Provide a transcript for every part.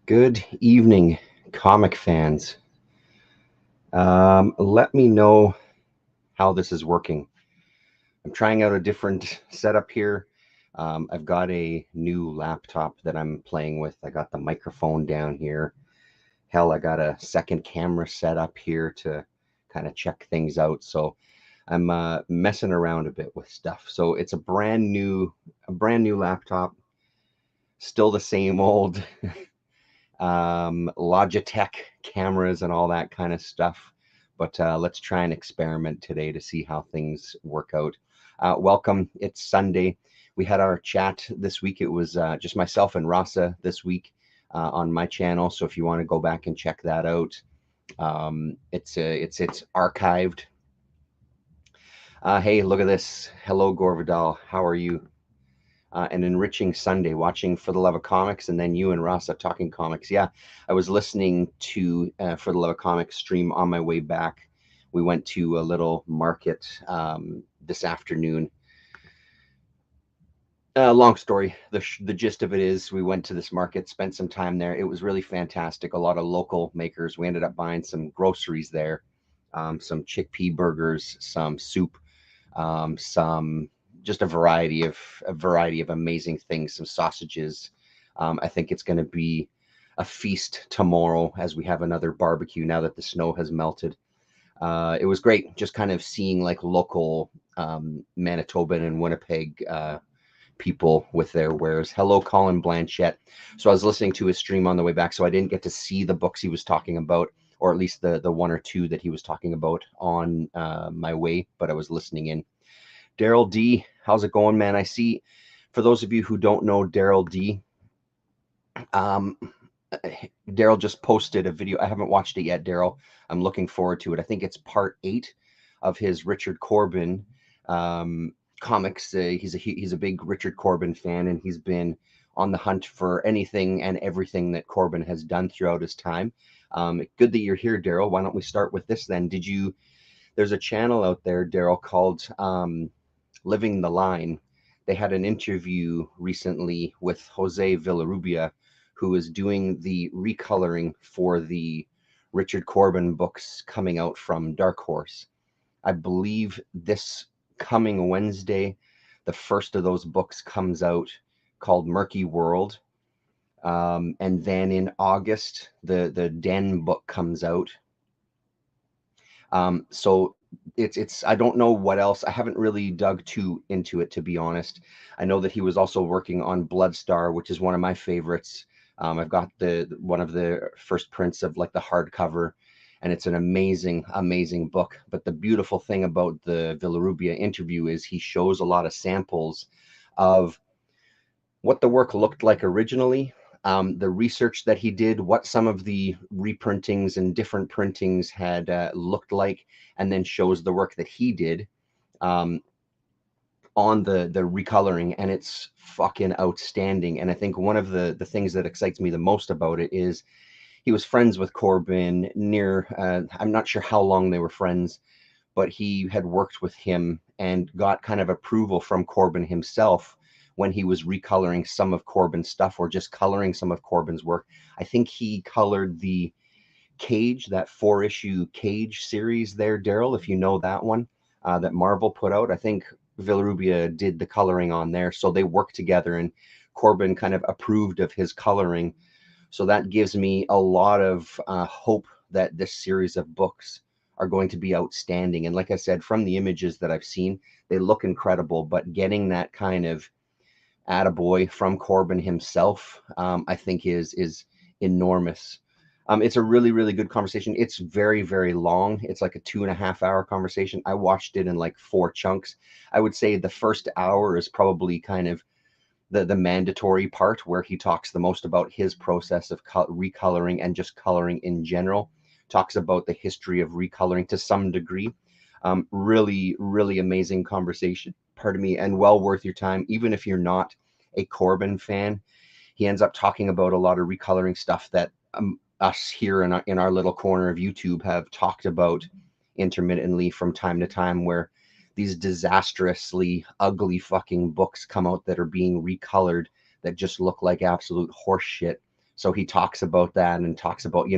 Good evening, comic fans. Let me know how this is working. I'm trying out a different setup here. I've got a new laptop that I'm playing with. I got the microphone down here. Hell, I got a second camera set up here to kind of check things out. So I'm messing around a bit with stuff. So it's a brand new laptop. Still the same old Logitech cameras and all that kind of stuff. But let's try and experiment today to see how things work out. Welcome. It's Sunday. We had our chat this week. It was just myself and Rasa this week on my channel. So if you want to go back and check that out, it's archived. Hey, look at this. Hello, Gore Vidal. How are you? An enriching Sunday watching For the Love of Comics, and then you and Rasa talking comics. Yeah, I was listening to For the Love of Comics stream on my way back. We went to a little market this afternoon. Long story. The gist of it is we went to this market, spent some time there. It was really fantastic. A lot of local makers. We ended up buying some groceries there, some chickpea burgers, some soup, some just a variety of amazing things, some sausages. I think it's going to be a feast tomorrow as we have another barbecue now that the snow has melted. It was great just kind of seeing like local Manitoban and Winnipeg people with their wares. Hello, Colin Blanchette. So I was listening to his stream on the way back, so I didn't get to see the books he was talking about, or at least the one or two that he was talking about on my way, but I was listening in. Daryl D, how's it going, man? I see, for those of you who don't know Daryl D, um, Daryl just posted a video. I haven't watched it yet, Daryl. I'm looking forward to it. I think it's part 8 of his Richard Corbin comics. He's a big Richard Corbin fan, and he's been on the hunt for anything and everything that Corbin has done throughout his time. Good that you're here, Daryl. Why don't we start with this then? There's a channel out there, Daryl, called Living the Line. They had an interview recently with Jose Villarrubia, who is doing the recoloring for the Richard Corbin books coming out from Dark Horse. I believe this coming Wednesday, the first of those books comes out called Murky World. And then in August, the Den book comes out. So it's I don't know what else. I haven't really dug too into it, to be honest. I know that he was also working on Bloodstar, which is one of my favorites. I've got the one of the first prints of like the hardcover, and it's an amazing, amazing book. But the beautiful thing about the Villarrubia interview is he shows a lot of samples of what the work looked like originally, the research that he did, what some of the reprintings and different printings had looked like, and then shows the work that he did um, on the recoloring, and it's fucking outstanding. And I think one of the things that excites me the most about it is he was friends with Corbin near. I'm not sure how long they were friends, but he had worked with him and got kind of approval from Corbin himself when he was recoloring some of Corbin's stuff or just coloring some of Corbin's work. I think he colored the Cage, that 4-issue Cage series there, Daryl, if you know that one that Marvel put out. I think Villarrubia did the coloring on there. So they worked together and Corbin kind of approved of his coloring. So that gives me a lot of hope that this series of books are going to be outstanding. And like I said, from the images that I've seen, they look incredible. But getting that kind of attaboy from Corbin himself, I think is enormous. It's a really, really good conversation. It's very, very long. It's like a 2.5 hour conversation. I watched it in like 4 chunks. I would say the first hour is probably kind of the mandatory part where he talks the most about his process of recoloring and just coloring in general. Talks about the history of recoloring to some degree. Really, really amazing conversation. Pardon me, and well worth your time, even if you're not a Corbin fan. He ends up talking about a lot of recoloring stuff that us here in our little corner of YouTube have talked about intermittently from time to time, where these disastrously ugly fucking books come out that are being recolored that just look like absolute horse shit. So he talks about that and talks about,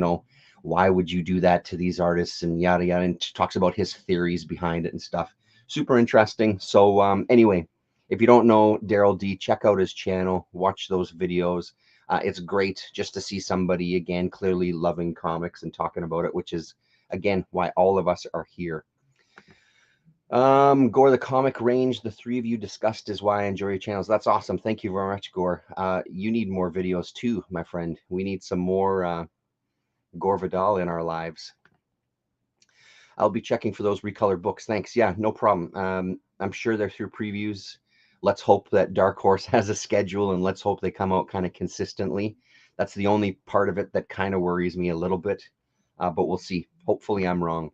why would you do that to these artists and yada yada, and talks about his theories behind it and stuff. Super interesting. So anyway, if you don't know Daryl D, check out his channel, watch those videos. It's great just to see somebody again clearly loving comics and talking about it, which is again why all of us are here. Gore, the comic range the three of you discussed is why I enjoy your channels. That's awesome. Thank you very much, Gore. You need more videos too, my friend. We need some more Gore Vidal in our lives. I'll be checking for those recolored books. Thanks. Yeah, no problem. I'm sure they're through previews. Let's hope that Dark Horse has a schedule, and let's hope they come out kind of consistently. That's the only part of it that kind of worries me a little bit, but we'll see. Hopefully I'm wrong.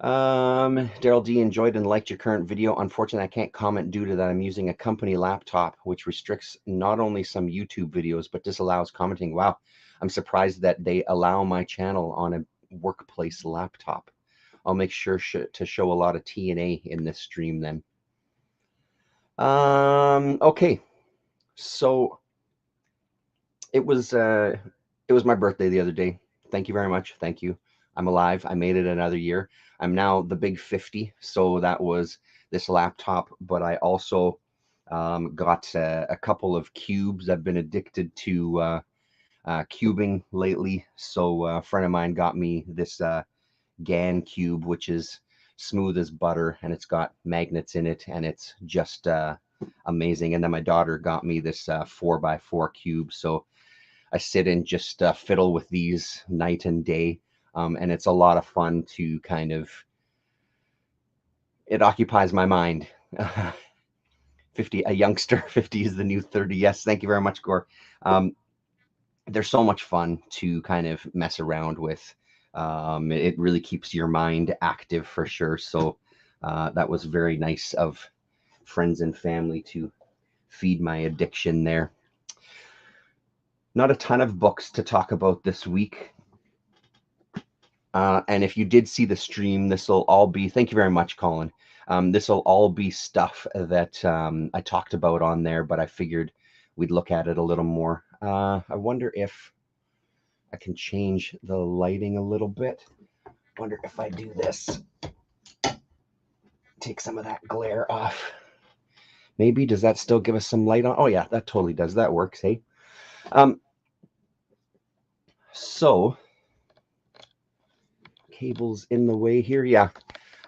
Daryl D, enjoyed and liked your current video. Unfortunately, I can't comment due to that I'm using a company laptop, which restricts not only some YouTube videos, but disallows commenting. Wow, I'm surprised that they allow my channel on a workplace laptop. I'll make sure to show a lot of TNA in this stream then. Okay, so it was my birthday the other day. Thank you very much. Thank you. I'm alive. I made it another year. I'm now the big 50. So that was this laptop, but I also got a couple of cubes. I've been addicted to cubing lately. So a friend of mine got me this GAN cube, which is smooth as butter, and it's got magnets in it, and it's just amazing. And then my daughter got me this 4x4 cube. So I sit and just fiddle with these night and day. And it's a lot of fun to kind of, it occupies my mind. 50, a youngster, 50 is the new 30. Yes, thank you very much, Gore. They're so much fun to kind of mess around with. It really keeps your mind active for sure. So that was very nice of friends and family to feed my addiction there. Not a ton of books to talk about this week. And if you did see the stream, this will all be, thank you very much, Colin. This will all be stuff that I talked about on there, but I figured we'd look at it a little more. I wonder if I can change the lighting a little bit. Wonder if I do this. Take some of that glare off. Maybe, does that still give us some light on? Oh yeah, that totally does. That works, hey? So, cables in the way here. Yeah,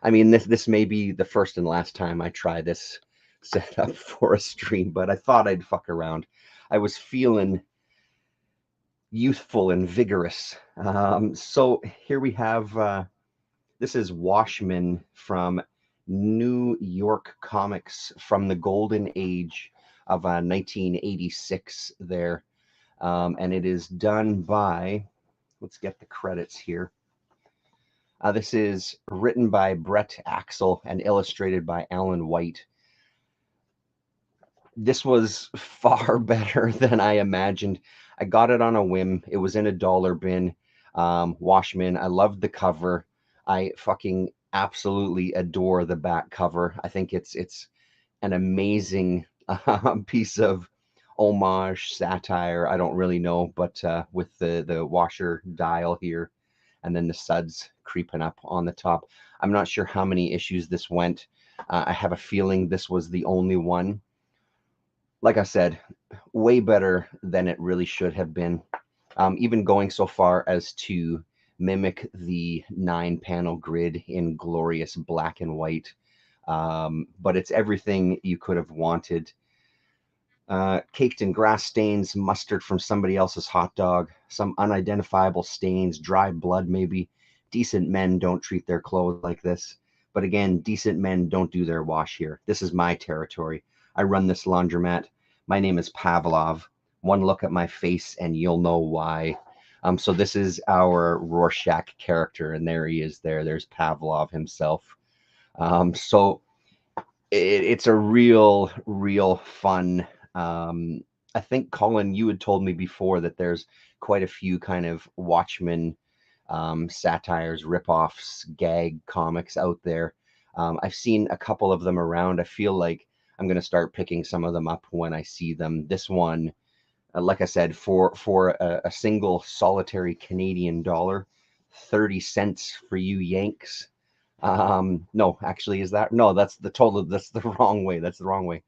I mean, this may be the first and last time I try this setup for a stream, but I thought I'd fuck around. I was feeling youthful and vigorous. So here we have, this is Washman from New York Comics from the golden age of 1986 there. And it is done by, let's get the credits here. This is written by Brett Axel and illustrated by Alan White. This was far better than I imagined. I got it on a whim. It was in a dollar bin. Washman. I loved the cover. I fucking absolutely adore the back cover. I think it's an amazing piece of homage, satire. I don't really know, but with the washer dial here, and then the suds creeping up on the top. I'm not sure how many issues this went. I have a feeling this was the only one. Like I said, way better than it really should have been. Even going so far as to mimic the 9-panel grid in glorious black and white. But it's everything you could have wanted. Caked in grass stains, mustard from somebody else's hot dog, some unidentifiable stains, dry blood maybe. Decent men don't treat their clothes like this. But again, decent men don't do their wash here. This is my territory. I run this laundromat. My name is Pavlov. One look at my face and you'll know why. So this is our Rorschach character, and there he is there. There's Pavlov himself. So it's a real fun. I think, Colin, you had told me before that there's quite a few kind of Watchmen satires, ripoffs, gag comics out there. I've seen a couple of them around. I feel like I'm going to start picking some of them up when I see them. This one Like I said, for a single solitary Canadian dollar, 30 cents for you Yanks. No, actually, is that no? That's the total. That's the wrong way. That's the wrong way.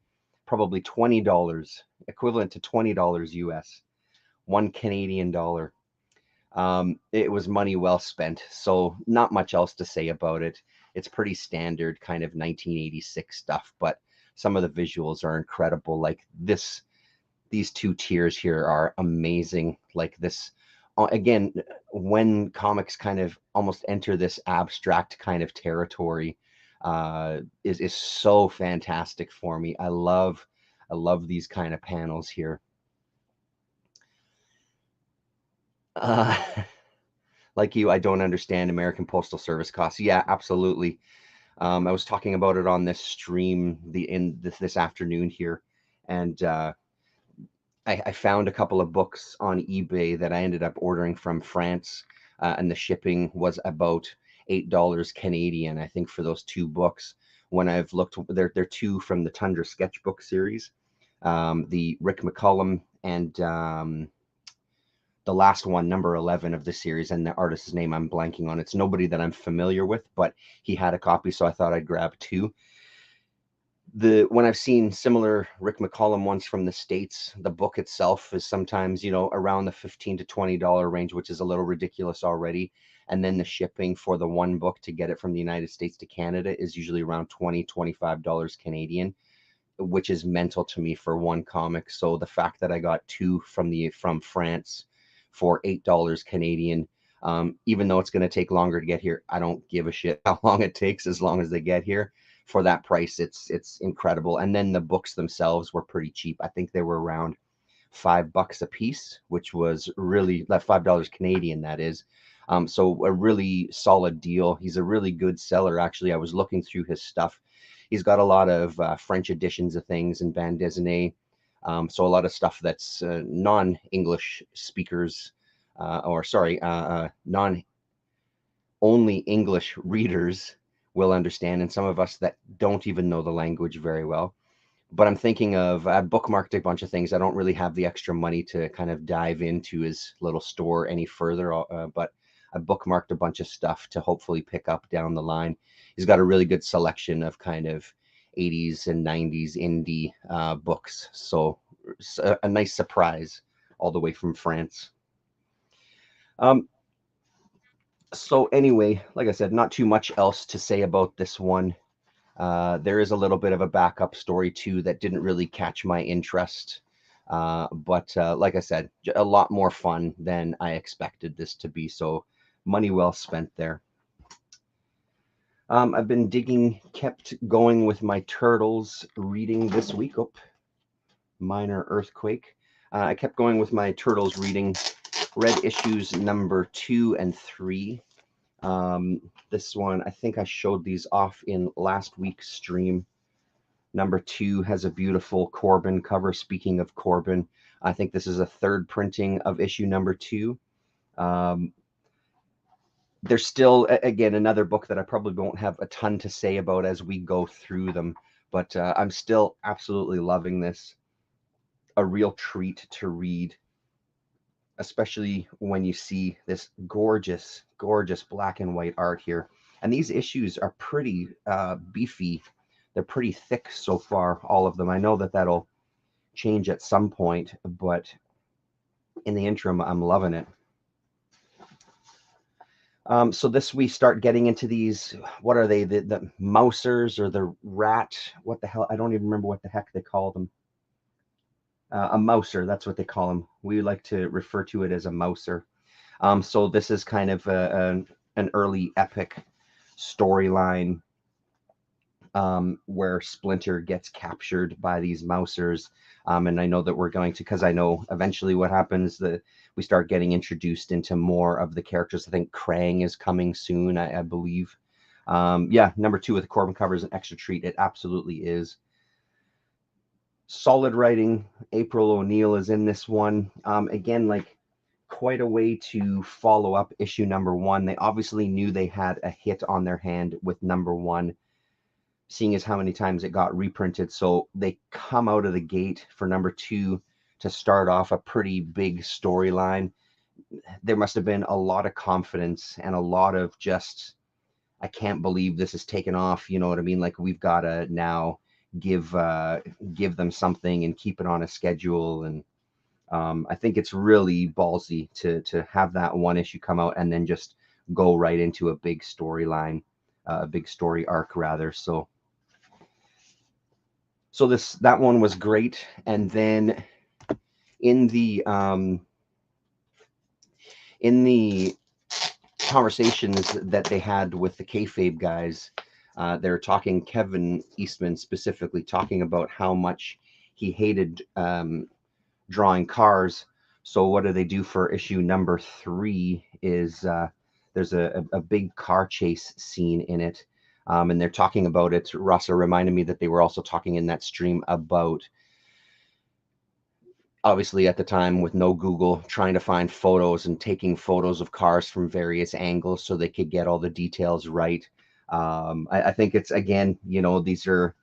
Probably $20, equivalent to $20 US, one Canadian dollar. It was money well spent. So not much else to say about it. It's pretty standard kind of 1986 stuff, but some of the visuals are incredible. Like this, these two tiers here are amazing. Like this, again, when comics kind of almost enter this abstract kind of territory, is so fantastic for me. I love these kind of panels here. Uh, like you, I don't understand American Postal Service costs. Yeah, absolutely. I was talking about it on this stream this afternoon here, and I found a couple of books on eBay that I ended up ordering from France, and the shipping was about $8 Canadian, I think, for those two books. When I've looked, they're two from the Tundra Sketchbook series, the Rick McCullum and the last one, number 11 of the series, and the artist's name I'm blanking on. It's nobody that I'm familiar with, but he had a copy, so I thought I'd grab two. When I've seen similar Rick McCollum ones from the States, the book itself is sometimes, around the $15 to $20 range, which is a little ridiculous already. And then the shipping for the one book to get it from the United States to Canada is usually around $20 to $25 Canadian, which is mental to me for one comic. So the fact that I got two from France for $8 Canadian, even though it's going to take longer to get here, I don't give a shit how long it takes as long as they get here. For that price, it's incredible. And then the books themselves were pretty cheap. I think they were around $5 a piece, which was really like $5 Canadian, that is. So a really solid deal. He's a really good seller. Actually, I was looking through his stuff. He's got a lot of French editions of things and bande dessinée. So a lot of stuff that's non-English speakers, or sorry, non-only English readers will understand, and some of us that don't even know the language very well. But I'm thinking of, I bookmarked a bunch of things. I don't really have the extra money to kind of dive into his little store any further, but I bookmarked a bunch of stuff to hopefully pick up down the line. He's got a really good selection of kind of 80s and 90s indie books. So a nice surprise all the way from France. Um, so anyway, like I said, not too much else to say about this one. There is a little bit of a backup story too that didn't really catch my interest. But like I said, a lot more fun than I expected this to be. So money well spent there. I've been kept going with my Turtles reading this week. Oh, minor earthquake. I kept going with my Turtles reading. Read issues number 2 and 3. This one, I think I showed these off in last week's stream. Number 2 has a beautiful Corbin cover. Speaking of Corbin, I think this is a third printing of issue number 2. There's still, again, another book that I probably won't have a ton to say about as we go through them, but I'm still absolutely loving this. A real treat to read, especially when you see this gorgeous, gorgeous black and white art here. And these issues are pretty beefy. They're pretty thick so far, all of them. I know that that'll change at some point, but in the interim, I'm loving it. So this, we start getting into these, what are they, the mousers or the rat, what the hell, I don't even remember what the heck they call them. A mouser, that's what they call them. We like to refer to it as a mouser. So this is kind of an early epic storyline where Splinter gets captured by these mousers. And I know that we're going to, because I know eventually what happens, that we start getting introduced into more of the characters. I think Krang is coming soon, I believe. Yeah, number 2 with the Corbin cover is an extra treat. It absolutely is. Solid writing. April O'Neil is in this one. Again, like quite a way to follow up issue number 1. They obviously knew they had a hit on their hand with number 1, seeing as how many times it got reprinted. So they come out of the gate for number 2 to to start off a pretty big storyline. There must have been a lot of confidence and a lot of just, I can't believe this is taken off. You know what I mean? Like, we've got to now give them something and keep it on a schedule. And I think it's really ballsy to have that one issue come out and then just go right into a big storyline, a big story arc rather. So that one was great. And then in the conversations that they had with the kayfabe guys, they're talking, Kevin Eastman specifically talking about how much he hated drawing cars. So what do they do for issue number 3 is there's a big car chase scene in it. And they're talking about it. Rasa reminded me that they were also talking in that stream about, obviously at the time with no Google, trying to find photos and taking photos of cars from various angles so they could get all the details right. I think it's, again, you know, these are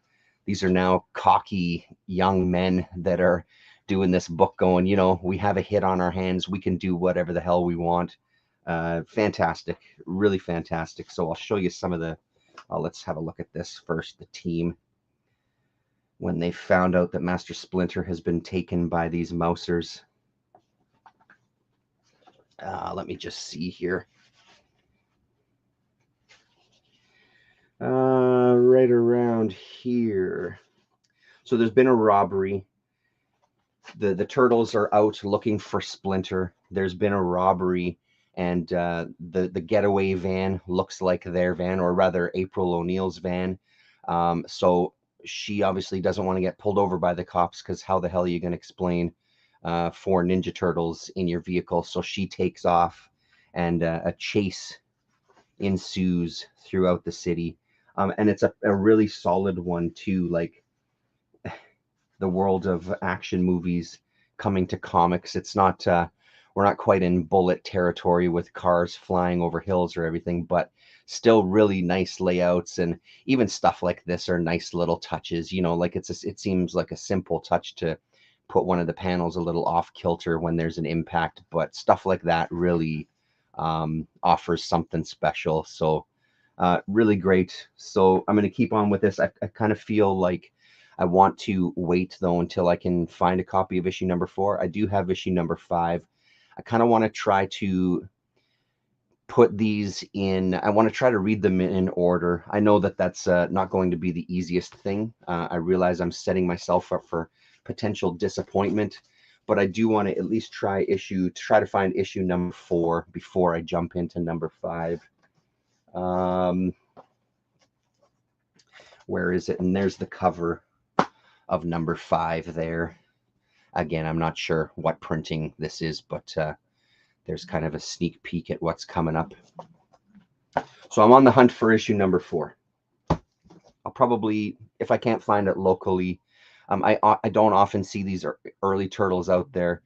now cocky young men that are doing this book going, you know, we have a hit on our hands, we can do whatever the hell we want. Fantastic, really fantastic. So I'll show you some of the, let's have a look at this first. The team, when they found out that Master Splinter has been taken by these mousers. Let me just see here. Right around here. So there's been a robbery. The turtles are out looking for Splinter. There's been a robbery, and the getaway van looks like their van, or rather April O'Neil's van. So she obviously doesn't want to get pulled over by the cops, because how the hell are you going to explain 4 Ninja Turtles in your vehicle? So she takes off, and a chase ensues throughout the city. And it's a really solid one too, like the world of action movies coming to comics. It's not, we're not quite in Bullet territory with cars flying over hills or everything, but still really nice layouts, and even stuff like this are nice little touches. You know, like it seems like a simple touch to put one of the panels a little off kilter when there's an impact, but stuff like that really offers something special. So really great. So I'm going to keep on with this. I kind of feel like I want to wait though until I can find a copy of issue number 4. I do have issue number 5. I kind of want to try to put these in, I want to try to read them in order. I know that that's not going to be the easiest thing. I realize I'm setting myself up for potential disappointment, but I do want to at least try to find issue number 4 before I jump into number 5. Where is it? And there's the cover of number 5 there. Again, I'm not sure what printing this is, but there's kind of a sneak peek at what's coming up. So I'm on the hunt for issue number 4. I'll probably, if I can't find it locally, I don't often see these early turtles out there.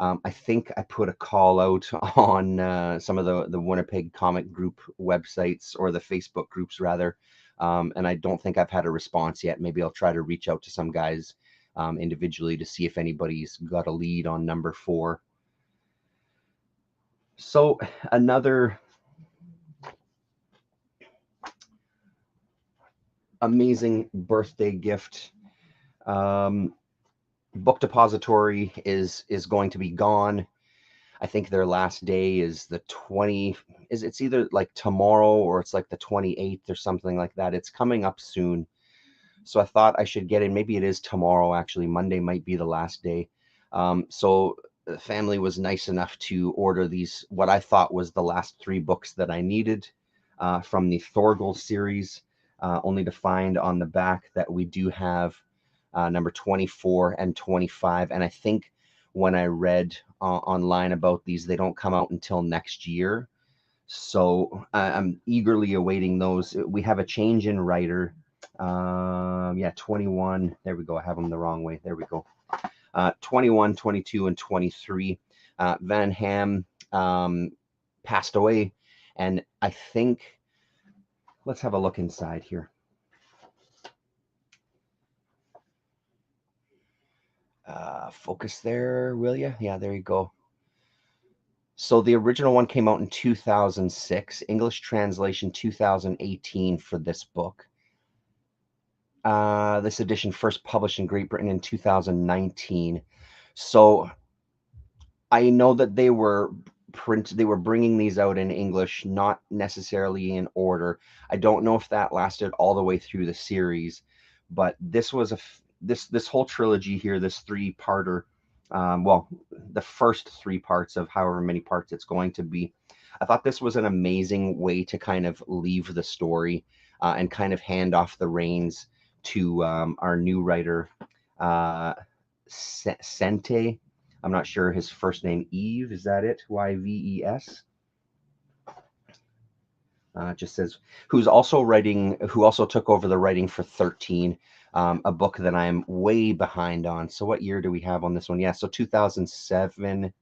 I think I put a call out on some of the Winnipeg comic group websites, or the Facebook groups rather, and I don't think I've had a response yet. Maybe I'll try to reach out to some guys individually to see if anybody's got a lead on number 4. So another amazing birthday gift. Book Depository is going to be gone. I think their last day is the 20. It's either like tomorrow or it's like the 28th or something like that. It's coming up soon. So I thought I should get in. Maybe it is tomorrow, actually. Monday might be the last day. So the family was nice enough to order these, what I thought was the last 3 books that I needed from the Thorgal series, only to find on the back that we do have number 24 and 25. And I think when I read online about these, they don't come out until next year. So I'm eagerly awaiting those. We have a change in writer. Yeah, 21. There we go. I have them the wrong way. There we go. 21, 22, and 23. Van Ham passed away. And I think, let's have a look inside here. Focus there, will you? Yeah, there you go. So the original one came out in 2006, English translation 2018 for this book. This edition first published in Great Britain in 2019. So I know that they were bringing these out in English, not necessarily in order. I don't know if that lasted all the way through the series, but this was this whole trilogy here, this three-parter, well, the first three parts of however many parts it's going to be. I thought this was an amazing way to kind of leave the story and kind of hand off the reins to our new writer, uh, Sente. I'm not sure his first name. Eve, is that it? Yves. It just says who also took over the writing for 13, a book that I'm way behind on. So what year do we have on this one? Yeah, so 2007.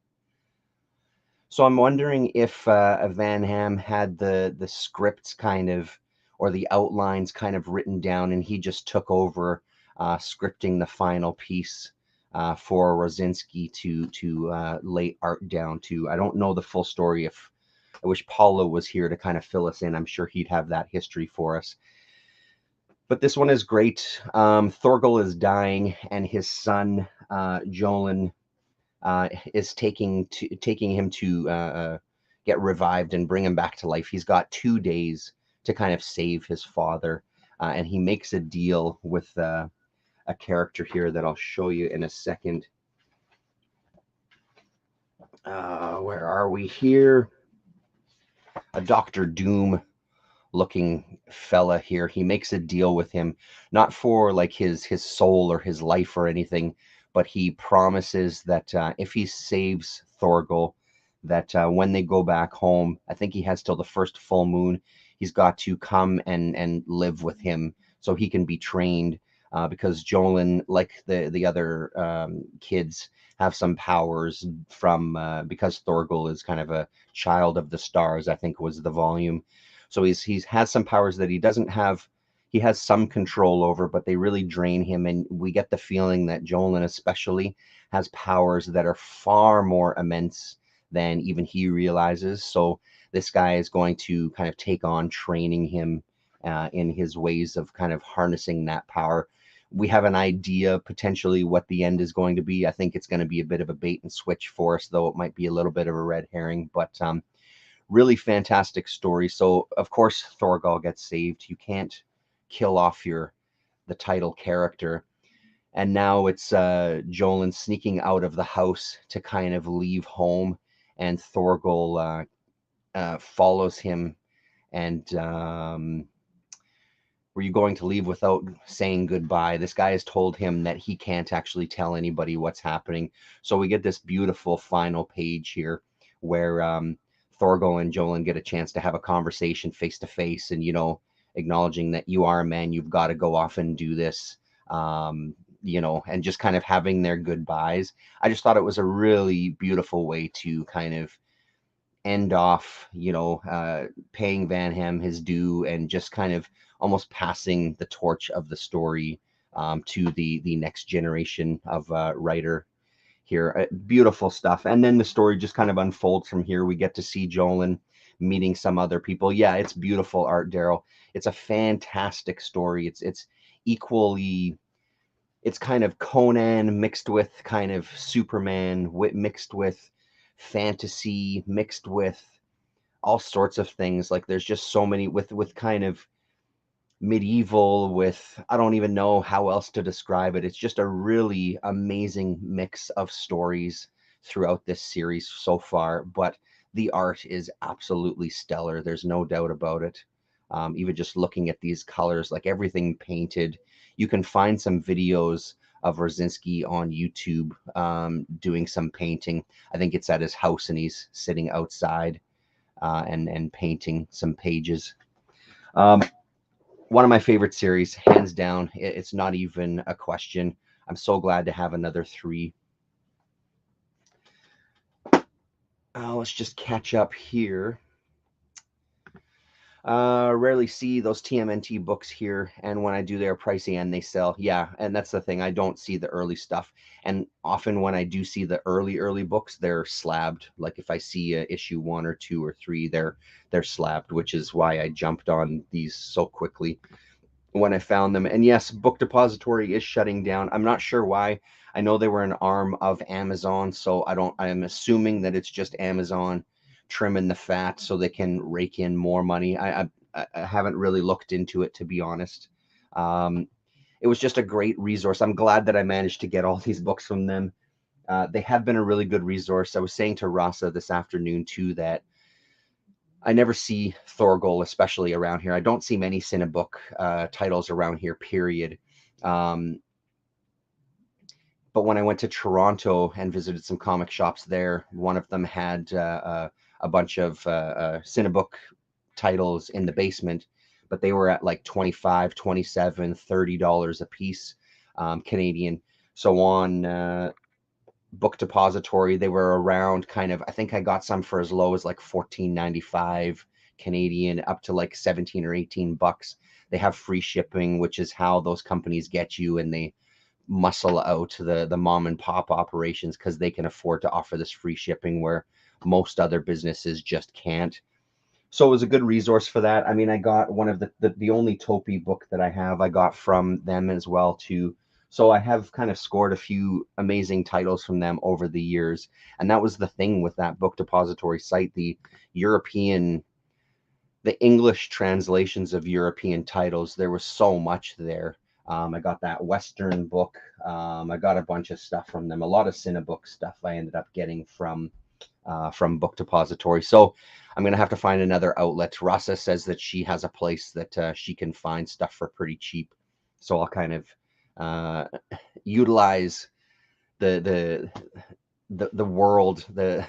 So I'm wondering if Van Ham had the scripts kind of, or the outlines kind of written down, and he just took over scripting the final piece for Rosinski to lay art down to. I don't know the full story. If I wish Paula was here to kind of fill us in. I'm sure he'd have that history for us. But this one is great. Thorgal is dying, and his son Jolin is taking him to get revived and bring him back to life. He's got 2 days to kind of save his father, and he makes a deal with a character here that I'll show you in a second. Where are we here? A Doctor Doom looking fella here. He makes a deal with him, not for like his soul or his life or anything, but he promises that if he saves Thorgal, that when they go back home, I think he has till the first full moon, he's got to come and live with him so he can be trained. Because Jolin, like the other kids, have some powers from because Thorgal is kind of a child of the stars, I think was the volume. So he's has some powers that he doesn't have. He has some control over, but they really drain him. And we get the feeling that Jolin especially has powers that are far more immense than even he realizes. So this guy is going to kind of take on training him in his ways of kind of harnessing that power. We have an idea potentially what the end is going to be. I think it's going to be a bit of a bait and switch for us, though it might be a little bit of a red herring. But really fantastic story. So of course Thorgal gets saved. You can't kill off the title character. And now it's Jolin sneaking out of the house to kind of leave home, and Thorgal follows him. And were you going to leave without saying goodbye? This guy has told him that he can't actually tell anybody what's happening. So we get this beautiful final page here where Thorgal and Jolin get a chance to have a conversation face to face, and acknowledging that you are a man, you've got to go off and do this, and just kind of having their goodbyes. I just thought it was a really beautiful way to kind of end off, paying Van Ham his due and just kind of almost passing the torch of the story to the next generation of writer here. Beautiful stuff. And then the story just kind of unfolds from here. We get to see Jolin meeting some other people. Yeah, it's beautiful art, Daryl. It's a fantastic story. It's equally, it's kind of Conan mixed with kind of Superman, mixed with fantasy, mixed with all sorts of things. Like there's just so many with kind of medieval, with I don't even know how else to describe it. It's just a really amazing mix of stories throughout this series so far, but the art is absolutely stellar. There's no doubt about it. Even just looking at these colors, like everything painted. You can find some videos of Rosinski on YouTube doing some painting. I think it's at his house and he's sitting outside and painting some pages. One of my favorite series, hands down. It's not even a question. I'm so glad to have another 3. Let's just catch up here. Rarely see those TMNT books here, and when I do, they're pricey and they sell. Yeah, and that's the thing. I don't see the early stuff, and often when I do see the early books, they're slabbed. Like if I see issue 1 or 2 or 3, they're slabbed, which is why I jumped on these so quickly when I found them. And yes, Book Depository is shutting down. I'm not sure why. I know they were an arm of Amazon, so I'm assuming that it's just Amazon trimming the fat so they can rake in more money. I haven't really looked into it, to be honest. Um, it was just a great resource. I'm glad that I managed to get all these books from them. They have been a really good resource. I was saying to Rasa this afternoon too that I never see Thorgol, especially around here. I don't see many Cinebook titles around here, period. Um, but when I went to Toronto and visited some comic shops there, one of them had a bunch of Cinebook titles in the basement, but they were at like 25, 27, $30 a piece, Canadian. So on Book Depository, they were around kind of, I think I got some for as low as like 14.95 Canadian up to like 17 or 18 bucks. They have free shipping, which is how those companies get you, and they muscle out the mom and pop operations because they can afford to offer this free shipping where most other businesses just can't. So it was a good resource for that. I mean, I got one of the only Topi book that I have, I got from them as well too. So I have kind of scored a few amazing titles from them over the years. And that was the thing with that Book Depository site, European, the English translations of European titles. There was so much there. I got that Western book. I got a bunch of stuff from them. A lot of Cinebook stuff I ended up getting from Book Depository. So I'm going to have to find another outlet. Rasa says that she has a place that she can find stuff for pretty cheap. So I'll kind of utilize the the world, the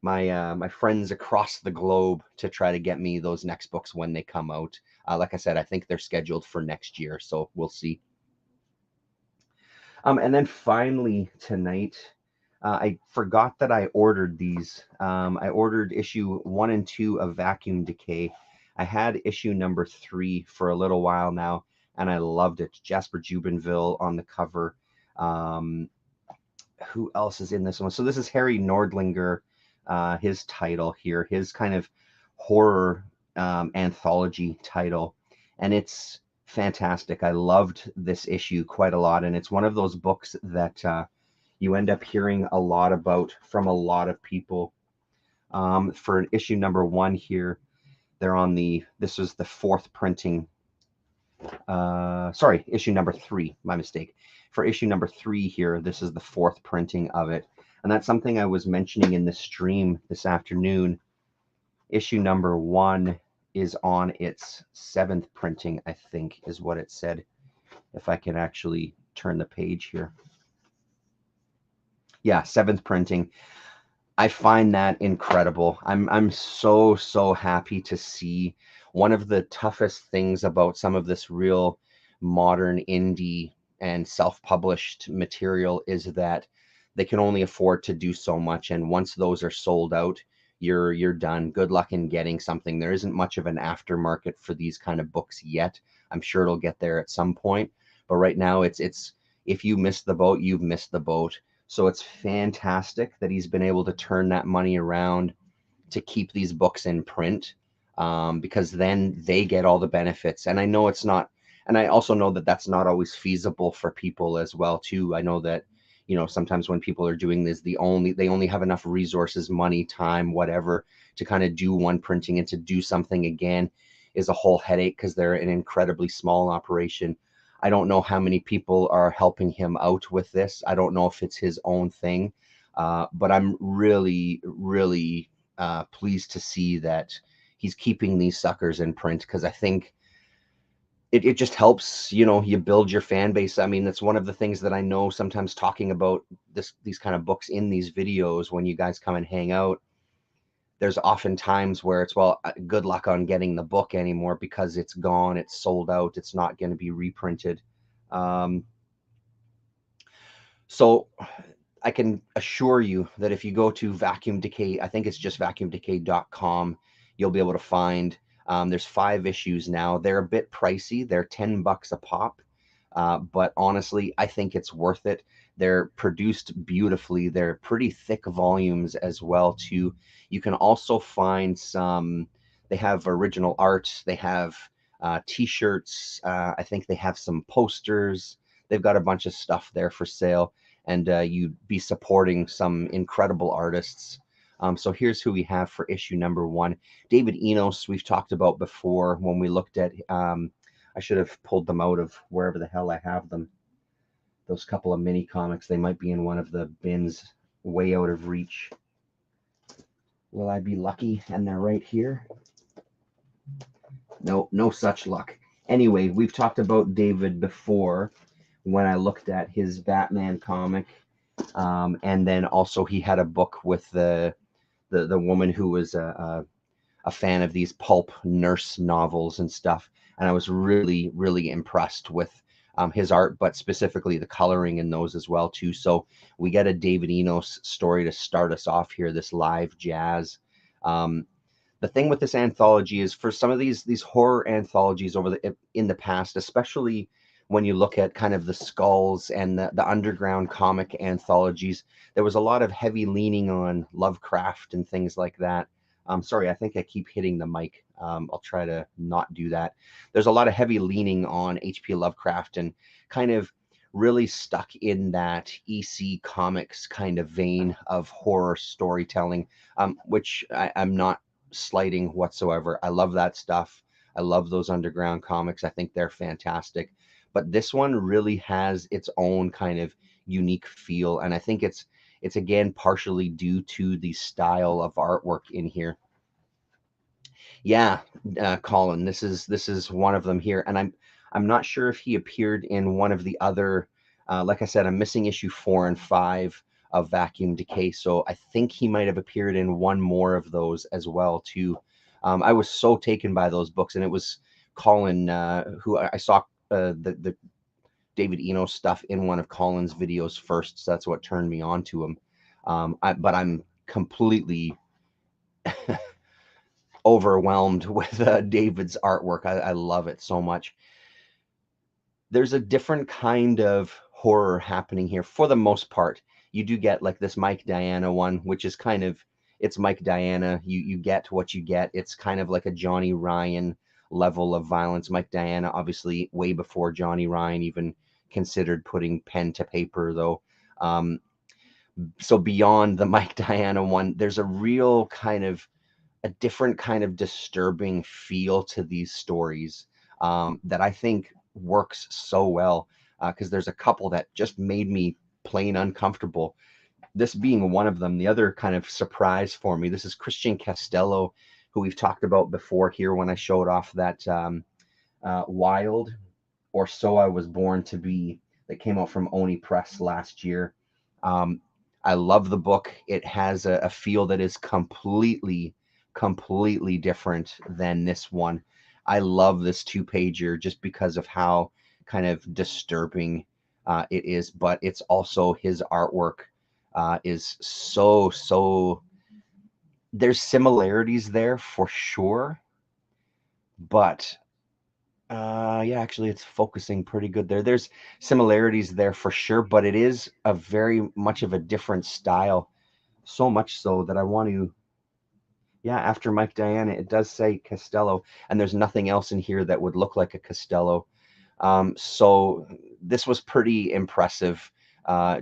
my friends across the globe to try to get me those next books when they come out. Like I said, I think they're scheduled for next year, so we'll see. And then finally tonight, I forgot that I ordered these. I ordered issue 1 and 2 of Vacuum Decay. I had issue number 3 for a little while now, and I loved it. Jasper Jubinville on the cover. Um, who else is in this one? So this is Harry Nordlinger, his title here, his kind of horror anthology title, and it's fantastic. I loved this issue quite a lot, and it's one of those books that you end up hearing a lot about from a lot of people. For issue number 1 here, they're on this was the 4th printing. Sorry, issue number 3, my mistake. For issue number 3 here, this is the 4th printing of it. And that's something I was mentioning in the stream this afternoon. Issue number 1 is on its 7th printing, I think, is what it said. If I can actually turn the page here. Yeah, 7th printing. I find that incredible. I'm so happy to see. One of the toughest things about some of this real modern indie and self-published material is that they can only afford to do so much, and once those are sold out, you're done. Good luck in getting something. There isn't much of an aftermarket for these kind of books yet. I'm sure it'll get there at some point, but right now it's if you miss the boat, you've missed the boat. So it's fantastic that he's been able to turn that money around to keep these books in print, because then they get all the benefits. And I know it's not, and I also know that that's not always feasible for people as well too. I know that, sometimes when people are doing this, they only have enough resources, money, time, whatever, to kind of do one printing, and to do something again is a whole headache because they're an incredibly small operation. I don't know how many people are helping him out with this. I don't know if it's his own thing, but I'm really pleased to see that he's keeping these suckers in print, because I think it just helps, you build your fan base. I mean, that's one of the things that I know sometimes talking about these kind of books in these videos when you guys come and hang out. There's often times where it's, well, good luck on getting the book anymore because it's gone, it's sold out, it's not going to be reprinted. So I can assure you that if you go to Vacuum Decay, I think it's just vacuumdecay.com, you'll be able to find There's 5 issues now. They're a bit pricey. They're $10 a pop. But honestly, I think it's worth it. They're produced beautifully. They're pretty thick volumes as well too. You can also find some, they have original art. They have t-shirts. I think they have some posters. They've got a bunch of stuff there for sale, and you'd be supporting some incredible artists. So here's who we have for issue number 1. David Enos, we've talked about before when we looked at, I should have pulled them out of wherever the hell I have them. Those couple of mini comics, they might be in one of the bins way out of reach. Will I be lucky and they're right here? No, no such luck. Anyway, we've talked about David before when I looked at his Batman comic. And then also he had a book with the woman who was a fan of these pulp nurse novels and stuff. And I was really, really impressed with his art, but specifically the coloring in those as well too. So we get a David Enos story to start us off here, this live jazz. The thing with this anthology is, for some of these horror anthologies in the past, especially when you look at kind of the Skulls and the underground comic anthologies, there was a lot of heavy leaning on Lovecraft and things like that. Sorry, I think I keep hitting the mic. I'll try to not do that. There's a lot of heavy leaning on H.P. Lovecraft and kind of really stuck in that EC Comics kind of vein of horror storytelling, which I'm not slighting whatsoever. I love that stuff. I love those underground comics. I think they're fantastic. But this one really has its own kind of unique feel, and I think it's again partially due to the style of artwork in here. Yeah, Colin, this is one of them here, and I'm not sure if he appeared in one of the other. Like I said, I'm missing issue 4 and 5 of Vacuum Decay, so I think he might have appeared in one more of those as well too. I was so taken by those books, and it was Colin who I saw the David Eno stuff in one of Colin's videos first, so that's what turned me on to him. But I'm completely overwhelmed with David's artwork. I love it so much. There's a different kind of horror happening here for the most part. You do get like this Mike Diana one, which is kind of, it's Mike Diana. You get what you get. It's kind of like a Johnny Ryan level of violence. Mike Diana, obviously, way before Johnny Ryan even considered putting pen to paper, though. So beyond the Mike Diana one, there's a real kind of a different kind of disturbing feel to these stories that I think works so well, because there's a couple that just made me plain uncomfortable. This being one of them. The other kind of surprise for me, this is Christian Castello, who we've talked about before here when I showed off that Wild, or So I Was Born to Be, that came out from Oni Press last year. I love the book. It has a feel that is completely different than this one. I love this 2-pager just because of how kind of disturbing it is, but it's also his artwork is so there's similarities there for sure, but yeah, actually it's focusing pretty good there. There's similarities there for sure, but it is a very much of a different style, so much so that I want to, yeah, after Mike Diana, it does say Castello, and there's nothing else in here that would look like a Castello. So this was pretty impressive,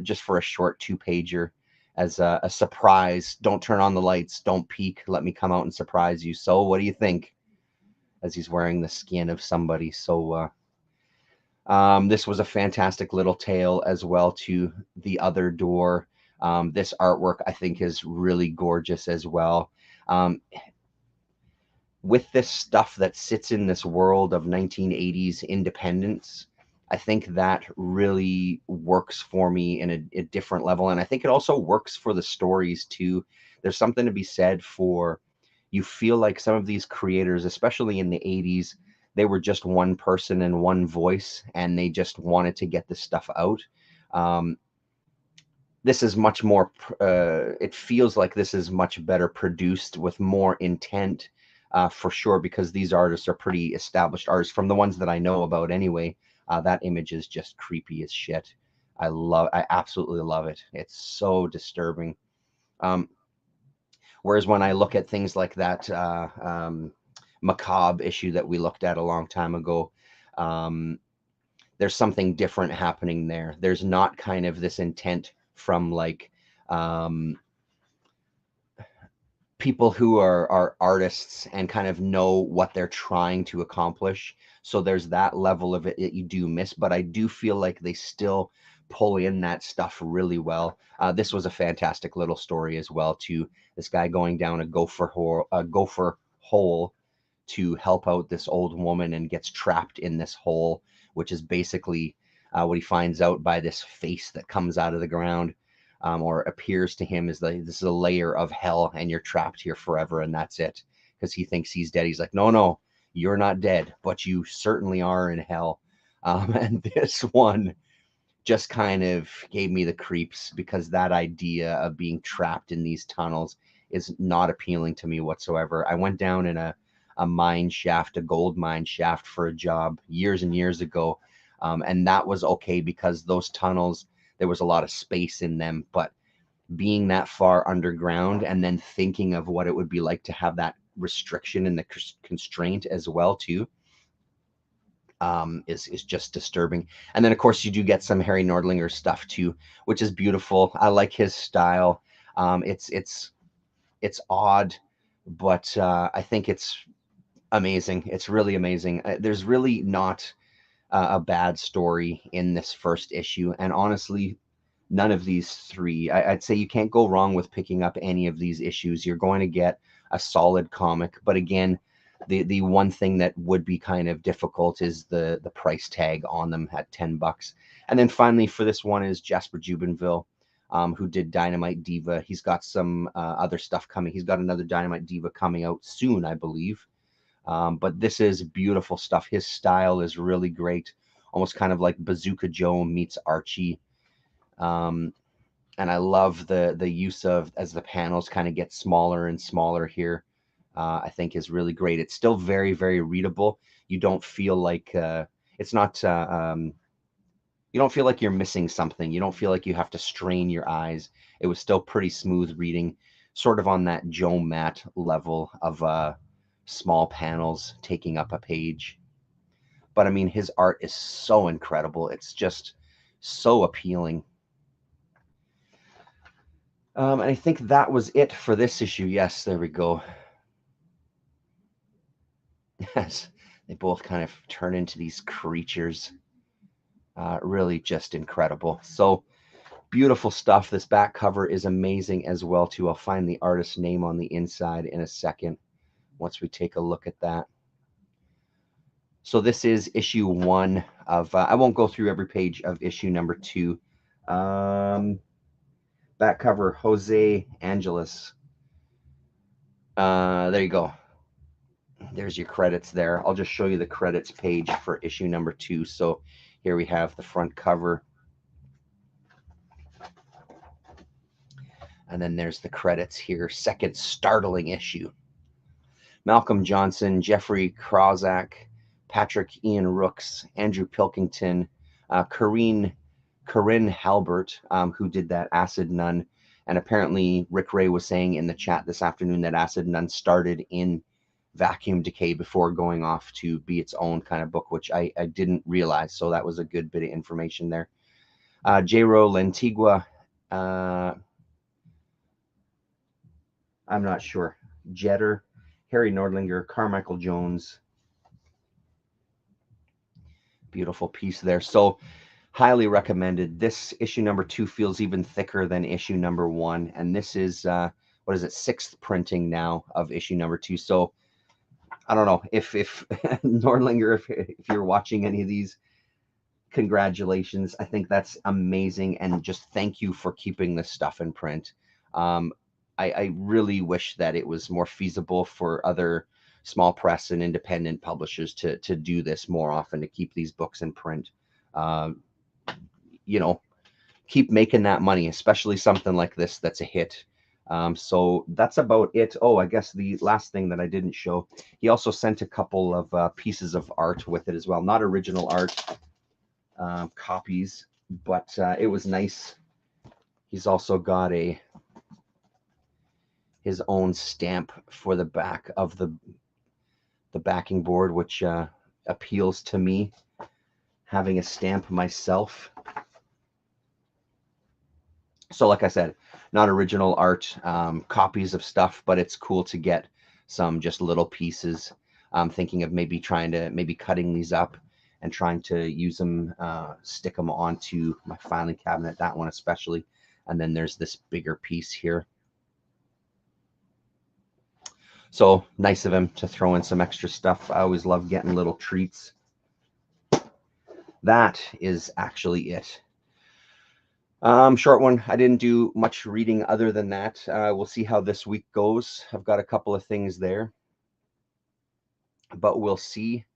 just for a short 2-pager, as a surprise. Don't turn on the lights, don't peek, let me come out and surprise you. So what do you think? As he's wearing the skin of somebody. So this was a fantastic little tale as well to The Other Door. This artwork I think is really gorgeous as well. With this stuff that sits in this world of 1980s independence, I think that really works for me in a different level. And I think it also works for the stories too. There's something to be said for, you feel like some of these creators, especially in the 80s, they were just one person and one voice, and they just wanted to get this stuff out. This is much more, it feels like this is much better produced with more intent. for sure, because these artists are pretty established artists from the ones that I know about anyway. That image is just creepy as shit. I absolutely love it. It's so disturbing. Um, Whereas when I look at things like that macabre issue that we looked at a long time ago, um, there's something different happening there. There's not kind of this intent from like um, people who are artists and kind of know what they're trying to accomplish. So there's that level of it that you do miss, but I do feel like they still pull in that stuff really well. This was a fantastic little story as well, too. This guy going down a gopher hole to help out this old woman and gets trapped in this hole, which is basically what he finds out by this face that comes out of the ground, or appears to him, is like this is a layer of hell and you're trapped here forever and that's it, because he thinks he's dead. He's like, no, no, you're not dead, but you certainly are in hell. And this one just kind of gave me the creeps, because that idea of being trapped in these tunnels is not appealing to me whatsoever. I went down in a mine shaft, a gold mine shaft, for a job years and years ago. And that was okay because those tunnels, there was a lot of space in them. But being that far underground and then thinking of what it would be like to have that restriction and the constraint as well too, is just disturbing. And then of course you do get some Harry Nordlinger stuff too, which is beautiful. I like his style. It's odd, but I think it's amazing. It's really amazing. There's really not a bad story in this first issue, and honestly, none of these three. I'd say you can't go wrong with picking up any of these issues. You're going to get a solid comic, but again, the one thing that would be kind of difficult is the price tag on them at $10. And then finally for this one is Jasper Jubinville, who did Dynamite Diva. He's got some other stuff coming. He's got another Dynamite Diva coming out soon, I believe. But this is beautiful stuff. His style is really great, almost kind of like Bazooka Joe meets Archie. And I love the use of, as the panels kind of get smaller and smaller here, I think is really great. It's still very, very readable. You don't feel like it's not, you don't feel like you're missing something. You don't feel like you have to strain your eyes. It was still pretty smooth reading, sort of on that Joe Matt level of small panels taking up a page. But I mean, his art is so incredible. It's just so appealing. And I think that was it for this issue. Yes, there we go. Yes, they both kind of turn into these creatures. Really just incredible. So beautiful stuff. This back cover is amazing as well too. I'll find the artist's name on the inside in a second once we take a look at that. So this is issue 1 of, I won't go through every page of issue number 2. Back cover, Jose Angeles. There you go. There's your credits there. I'll just show you the credits page for issue number 2. So here we have the front cover. And then there's the credits here. Second startling issue. Malcolm Johnson, Jeffrey Krawczak, Patrick Ian Rooks, Andrew Pilkington, Corinne Halbert, who did that Acid Nun. And apparently Rick Ray was saying in the chat this afternoon that Acid Nun started in Vacuum Decay before going off to be its own kind of book, which I didn't realize. So that was a good bit of information there. Jairo Lantigua, I'm not sure. Jetter, Harry Nordlinger, Carmichael Jones. Beautiful piece there. So highly recommended. This issue number 2 feels even thicker than issue number 1. And this is, what is it, 6th printing now of issue number 2. So I don't know if Nordlinger, if you're watching any of these, congratulations. I think that's amazing. And just thank you for keeping this stuff in print. I really wish that it was more feasible for other small press and independent publishers to do this more often, to keep these books in print. You know, keep making that money, especially something like this that's a hit. So that's about it. Oh, I guess the last thing that I didn't show, he also sent a couple of pieces of art with it as well. Not original art, copies, but it was nice. He's also got his own stamp for the back of the backing board, which appeals to me, having a stamp myself. So like I said, not original art, copies of stuff, but it's cool to get some just little pieces. I'm thinking of maybe trying to cutting these up and trying to use them, stick them onto my filing cabinet, that one especially. And then there's this bigger piece here. So nice of him to throw in some extra stuff. I always love getting little treats. That is actually it. Short one. I didn't do much reading other than that. We'll see how this week goes. I've got a couple of things there, but we'll see.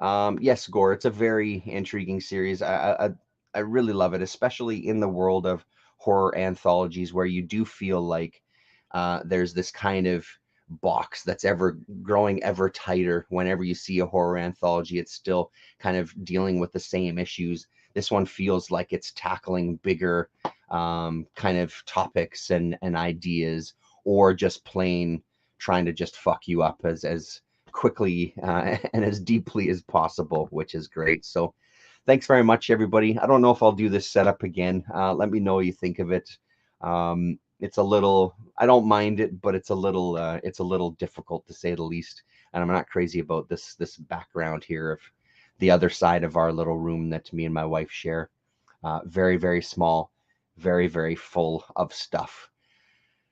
Yes, Gore, it's a very intriguing series. I really love it, especially in the world of horror anthologies where you do feel like there's this kind of box that's ever growing ever tighter. Whenever you see a horror anthology, it's still kind of dealing with the same issues. This one feels like it's tackling bigger kind of topics and ideas, or just plain trying to just fuck you up as quickly and as deeply as possible, which is great. So thanks very much, everybody. I don't know if I'll do this setup again. Let me know what you think of it. It's a little, I don't mind it, but it's a little difficult to say the least. And I'm not crazy about this background here of the other side of our little room that me and my wife share. Very, very small, very, very full of stuff.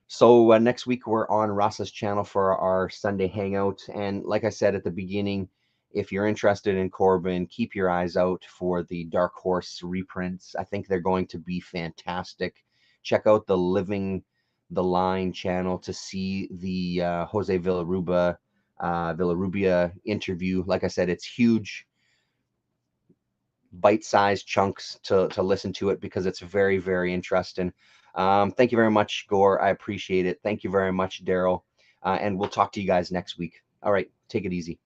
So next week we're on Ross's channel for our Sunday hangout. And like I said at the beginning, if you're interested in Corben, keep your eyes out for the Dark Horse reprints. I think they're going to be fantastic. Check out the Living the Line channel to see the Jose Villarrubia interview. Like I said, it's huge, bite-sized chunks to listen to it because it's very, very interesting. Thank you very much, Gore. I appreciate it. Thank you very much, Daryl. And we'll talk to you guys next week. All right, take it easy.